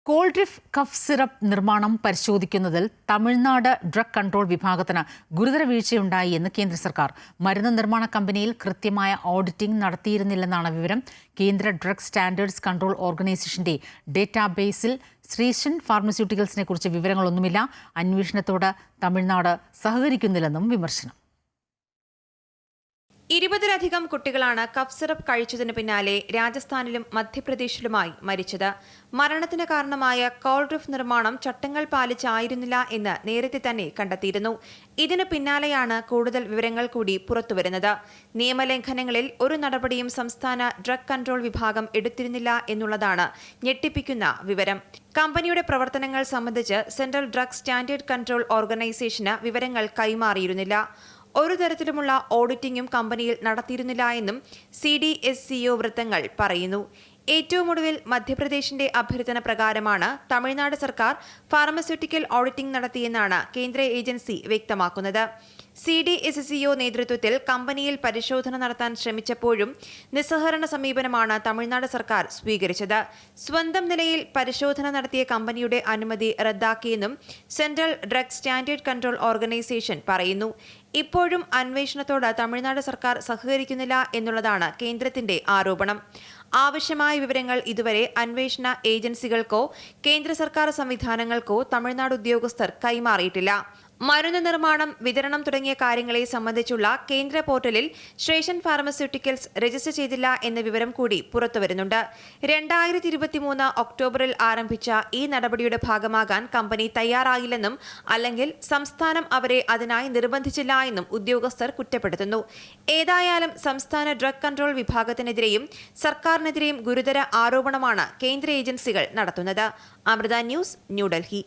Coldrif cough syrup നിർമ്മാണം പരിശോധിക്കുന്നതിൽ Tamil Nadu drug control വിഭാഗത്തിന് ഗുരുതര വീഴ്ചയുണ്ടായി എന്ന് കേന്ദ്ര സർക്കാർ. മരുന്ന് നിർമ്മാണ കമ്പനിയിൽ കൃത്യമായ ഓഡിറ്റിംഗ് നടത്തിയിരുന്നില്ലെന്നാണ് വിവരം. കേന്ദ്ര ഡ്രഗ് സ്റ്റാൻഡേർഡ്സ് കൺട്രോൾ ഓർഗനൈസേഷന്റെ ഡേറ്റാബേസിൽ ശ്രീഷൻ ഫാർമസ്യൂട്ടിക്കൽസിനെ കുറിച്ച് വിവരങ്ങളൊന്നുമില്ല. അന്വേഷണത്തോട് തമിഴ്നാട് സഹകരിക്കുന്നില്ലെന്നും വിമർശനം. 20-ലധികം കുട്ടികളാണ് കഫ് സിറപ്പ് കഴിച്ചതിന് പിന്നാലെ രാജസ്ഥാനിലും മധ്യപ്രദേശിലുമായി മരിച്ചത്. മരണത്തിന് കാരണമായ കോൾഡ്രിഫ് നിർമ്മാണം ചട്ടങ്ങൾ പാലിച്ചായിരുന്നില്ല എന്ന് നേരത്തെ തന്നെ കണ്ടെത്തിയിരുന്നു. ഇതിനു പിന്നാലെയാണ് കൂടുതൽ വിവരങ്ങൾ കൂടി പുറത്തുവരുന്നത്. നിയമലംഘനങ്ങളിൽ ഒരു നടപടിയും സംസ്ഥാന ഡ്രഗ് കൺട്രോൾ വിഭാഗം എടുത്തിരുന്നില്ല എന്നുള്ളതാണ് ഞെട്ടിപ്പിക്കുന്ന വിവരം. കമ്പനിയുടെ പ്രവർത്തനങ്ങൾ സംബന്ധിച്ച് സെൻട്രൽ ഡ്രഗ് സ്റ്റാൻഡേർഡ് കൺട്രോൾ ഓർഗനൈസേഷന് വിവരങ്ങൾ കൈമാറിയിരുന്നില്ല. ഒരു തരത്തിലുമുള്ള ഓഡിറ്റിംഗും കമ്പനിയിൽ നടത്തിയിരുന്നില്ല എന്നും CDSCO വൃത്തങ്ങൾ പറയുന്നു. ഏറ്റവും ഒടുവിൽ മധ്യപ്രദേശിന്റെ അഭ്യർത്ഥന പ്രകാരമാണ് തമിഴ്നാട് സർക്കാർ ഫാർമസ്യൂട്ടിക്കൽ ഓഡിറ്റിംഗ് നടത്തിയെന്നാണ് കേന്ദ്ര ഏജൻസി വ്യക്തമാക്കുന്നത്. CDSCO നേതൃത്വത്തിൽ കമ്പനിയിൽ പരിശോധന നടത്താൻ ശ്രമിച്ചപ്പോഴും നിസ്സഹകരണ സമീപനമാണ് തമിഴ്നാട് സർക്കാർ സ്വീകരിച്ചത്. സ്വന്തം നിലയിൽ പരിശോധന നടത്തിയ കമ്പനിയുടെ അനുമതി റദ്ദാക്കിയെന്നും central drug standard control organization പറയുന്നു. ഇപ്പോഴും അന്വേഷണത്തോട് തമിഴ്നാട് സർക്കാർ സഹകരിക്കുന്നില്ല എന്നുള്ളതാണ് കേന്ദ്രത്തിന്റെ ആരോപണം. ആവശ്യമായ വിവരങ്ങൾ ഇതുവരെ അന്വേഷണ ഏജൻസികൾക്കോ കേന്ദ്ര സർക്കാർ സംവിധാനങ്ങൾക്കോ തമിഴ്നാട് ഉദ്യോഗസ്ഥർ കൈമാറിയിട്ടില്ല. മരുന്ന് നിർമ്മാണം, വിതരണം തുടങ്ങിയ കാര്യങ്ങളെ സംബന്ധിച്ചുള്ള കേന്ദ്ര പോർട്ടലിൽ ശ്രീഷൻ ഫാർമസ്യൂട്ടിക്കൽസ് രജിസ്റ്റർ ചെയ്തില്ല എന്ന വിവരം കൂടി പുറത്തുവരുന്നുണ്ട്. 2023 ഒക്ടോബറിൽ ആരംഭിച്ച ഈ നടപടിയുടെ ഭാഗമാകാൻ കമ്പനി തയ്യാറായില്ലെന്നും അല്ലെങ്കിൽ സംസ്ഥാനം അവരെ അതിനായി നിർബന്ധിച്ചില്ല എന്നും ഉദ്യോഗസ്ഥർ കുറ്റപ്പെടുത്തുന്നു. ഏതായാലും സംസ്ഥാന ഡ്രഗ് കൺട്രോൾ വിഭാഗത്തിനെതിരെയും സർക്കാരിനെതിരെയും ഗുരുതര ആരോപണമാണ് കേന്ദ്ര ഏജൻസികൾ നടത്തുന്നത്. അമൃത ന്യൂസ്, ന്യൂഡൽഹി.